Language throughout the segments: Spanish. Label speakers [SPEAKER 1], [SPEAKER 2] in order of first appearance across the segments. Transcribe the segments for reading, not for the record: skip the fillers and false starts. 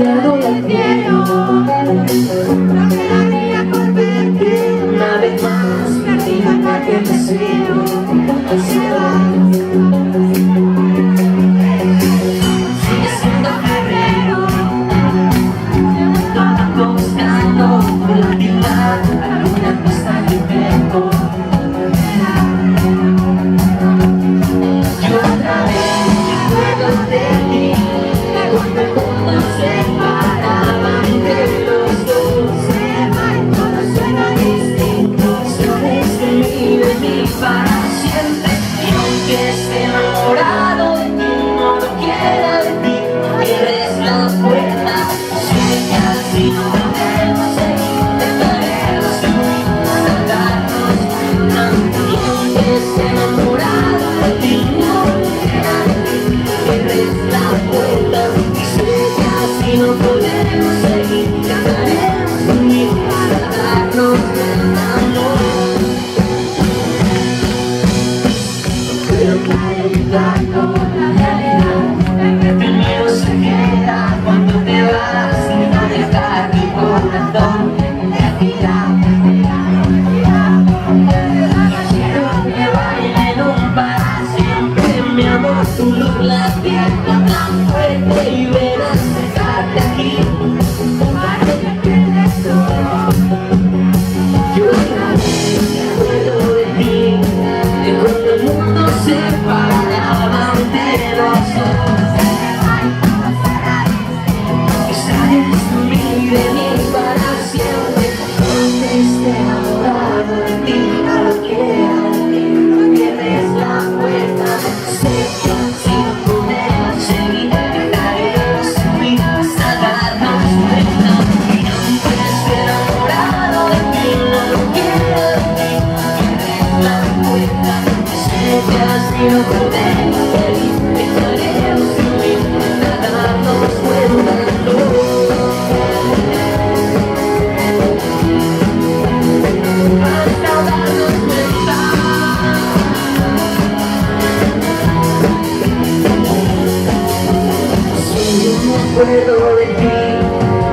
[SPEAKER 1] doy al cielo, no quedaría por verte una vez más, perdida en aquel deseo, ansiedad. Sigue siendo febrero, todo buscando volatilidad, la luna no está en el tiempo. Yo otra vez recuerdo de ti, cuando el mundo se paraba entre los dos, todo suena distinto, esto describe mi para siempre. Y aunque esté enamorado de ti, no lo quiera de ti, eres la puerta, sé que así no podemos seguir, intentaremos subir hasta darnos cuenta. Y aunque esté enamorado de ti, no lo quiera de ti, eres la puerta, sé que así no podemos seguir, intentaremos subir hasta darnos cuenta. Creo que hay un lugar con la realidad, el miedo se queda cuando te vas y no dejar tu corazón en realidad. Quiero que bailen un para siempre, mi amor, tu luz la pierna tan fuerte y verás dejarte aquí, para que te quedes solo. Yo otra vez me acuerdo de ti, de cuando el mundo se paraba entre los dos. Sales de mí para siempre, aunque esté enamorado de ti, no lo quiera de ti, eres la puerta, sé que así no podemos seguir, intentaremos subir hasta darnos cuenta. Y aunque esté enamorado de ti, no lo quiera de ti, eres la puerta, sé que así no podemos seguir, intentaremos subir hasta darnos cuenta. Hasta darnos cuenta. Si yo me acuerdo de ti,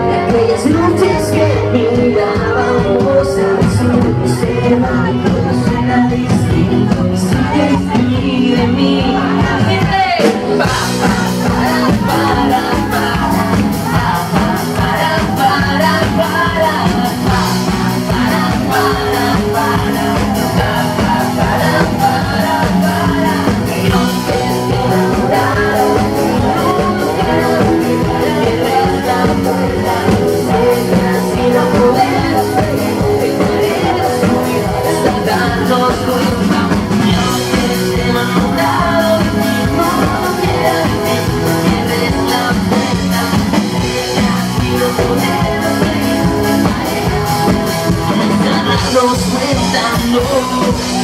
[SPEAKER 1] de aquellas noches que mirábamos al sur, se va y todo suena distinto, sabes de mí, de mí. Pa, pa, para, para, para, pa, pa, para, para, para, pa, pa, para, para, para, pa, pa, para, para, para. Y aunque esté enamorado, no quiero eres la puerta, sé que así no podemos seguir, intentaremos subir hasta darnos cuenta. Y aunque esté enamorado de ti, no lo quiera de ti, eres la puerta, sé que así no podemos seguir, intentaremos hasta darnos cuenta. No.